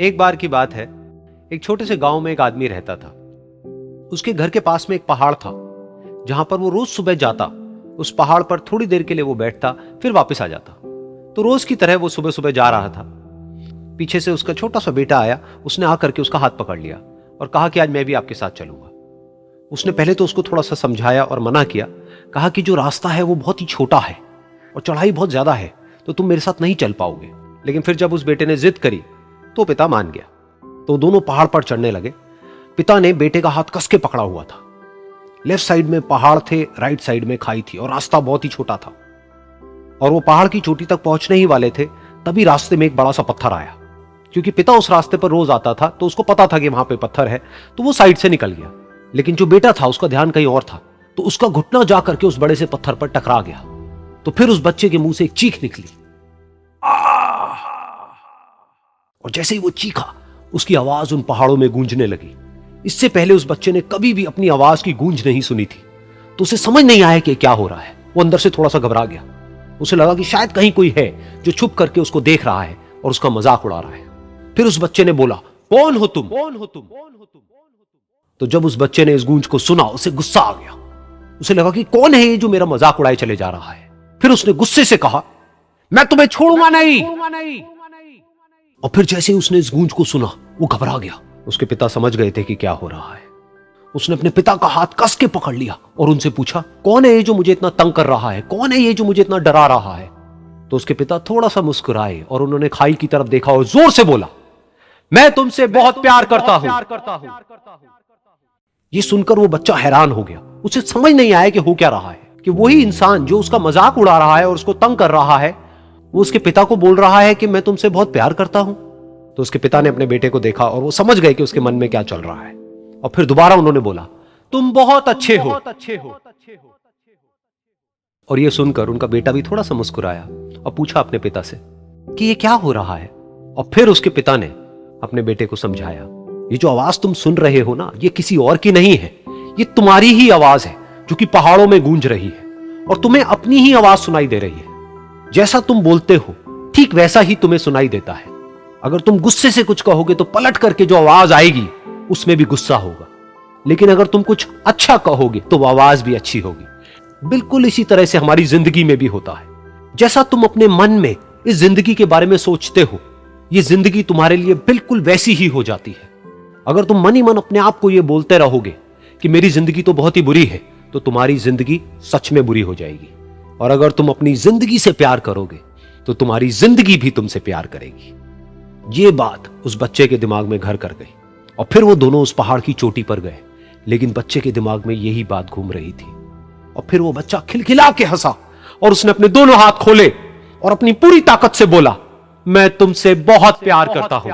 एक बार की बात है, एक छोटे से गांव में एक आदमी रहता था। उसके घर के पास में एक पहाड़ था, जहां पर वो रोज सुबह जाता। उस पहाड़ पर थोड़ी देर के लिए वो बैठता, फिर वापस आ जाता। तो रोज की तरह वो सुबह सुबह जा रहा था। पीछे से उसका छोटा सा बेटा आया। उसने आकर के उसका हाथ पकड़ लिया और कहा कि आज मैं भी आपके साथ चलूंगा। उसने पहले तो उसको थोड़ा सा समझाया और मना किया। कहा कि जो रास्ता है वो बहुत ही छोटा है और चढ़ाई बहुत ज्यादा है, तो तुम मेरे साथ नहीं चल पाओगे। लेकिन फिर जब उस बेटे ने जिद करी तो पिता मान गया। तो दोनों पहाड़ पर चढ़ने लगे। पिता ने बेटे का हाथ कस के पकड़ा हुआ था। लेफ्ट साइड में पहाड़ थे, राइट साइड में खाई थी और रास्ता बहुत ही छोटा था। और वो पहाड़ की चोटी तक पहुंचने ही वाले थे, तभी रास्ते में एक बड़ा सा पत्थर आया। क्योंकि पिता उस रास्ते पर रोज आता था, तो उसको पता था कि वहां पे पत्थर है, तो वो साइड से निकल गया। लेकिन जो बेटा था उसका ध्यान कहीं और था, तो उसका घुटना जा करके उस बड़े से पत्थर पर टकरा गया। तो फिर उस बच्चे के मुंह से एक चीख निकली। और जैसे ही वो चीखा, उसकी आवाज उन पहाड़ों में गूंजने लगी। इससे पहले उस बच्चे ने कभी भी अपनी आवाज की गूंज नहीं सुनी थी, तो उसे समझ नहीं आया कि क्या हो रहा है। वो अंदर से थोड़ा सा घबरा गया। उसे लगा कि शायद कहीं कोई है जो छुप करके उसको देख रहा है और उसका मजाक उड़ा रहा है। फिर उस बच्चे ने बोला, कौन हो तुम? कौन हो तुम? तो जब उस बच्चे ने इस गूंज को सुना, उसे गुस्सा आ गया। उसे लगा कि कौन है ये जो मेरा मजाक उड़ाए चले जा रहा है। फिर उसने गुस्से से कहा, मैं तुम्हें छोड़ूंगा नहीं। और फिर जैसे ही उसने इस गूंज को सुना, वो घबरा गया। उसके पिता समझ गए थे कि क्या हो रहा है। उसने अपने पिता का हाथ कस के पकड़ लिया और उनसे पूछा, कौन है ये जो मुझे इतना तंग कर रहा है? कौन है ये जो मुझे इतना डरा रहा है? तो उसके पिता थोड़ा सा मुस्कुराए और उन्होंने खाई की तरफ देखा और जोर से बोला, मैं तुमसे बहुत प्यार करता हूं। ये सुनकर वो बच्चा हैरान हो गया। उसे समझ नहीं आया कि हो क्या रहा है, कि वही इंसान जो उसका मजाक उड़ा रहा है और उसको तंग कर रहा है, वो उसके पिता को बोल रहा है कि मैं तुमसे बहुत प्यार करता हूं। तो उसके पिता ने अपने बेटे को देखा और वो समझ गए कि उसके मन में क्या चल रहा है। और फिर दोबारा उन्होंने बोला, तुम बहुत अच्छे हो। और ये सुनकर उनका बेटा भी थोड़ा सा मुस्कुराया और पूछा अपने पिता से कि ये क्या हो रहा है। और फिर उसके पिता ने अपने बेटे को समझाया, ये जो आवाज तुम सुन रहे हो ना, ये किसी और की नहीं है, ये तुम्हारी ही आवाज है जो कि पहाड़ों में गूंज रही है और तुम्हें अपनी ही आवाज सुनाई दे रही है। जैसा तुम बोलते हो ठीक वैसा ही तुम्हें सुनाई देता है। अगर तुम गुस्से से कुछ कहोगे तो पलट करके जो आवाज आएगी उसमें भी गुस्सा होगा, लेकिन अगर तुम कुछ अच्छा कहोगे तो वो आवाज भी अच्छी होगी। बिल्कुल इसी तरह से हमारी जिंदगी में भी होता है। जैसा तुम अपने मन में इस जिंदगी के बारे में सोचते हो, ये जिंदगी तुम्हारे लिए बिल्कुल वैसी ही हो जाती है। अगर तुम मन ही मन अपने आप को ये बोलते रहोगे कि मेरी जिंदगी तो बहुत ही बुरी है, तो तुम्हारी जिंदगी सच में बुरी हो जाएगी। और अगर तुम अपनी जिंदगी से प्यार करोगे तो तुम्हारी जिंदगी भी तुमसे प्यार करेगी। ये बात उस बच्चे के दिमाग में घर कर गई और फिर वो दोनों उस पहाड़ की चोटी पर गए। लेकिन बच्चे के दिमाग में यही बात घूम रही थी। और फिर वो बच्चा खिलखिला के हंसा और उसने अपने दोनों हाथ खोले और अपनी पूरी ताकत से बोला, मैं तुमसे बहुत प्यार करता हूं।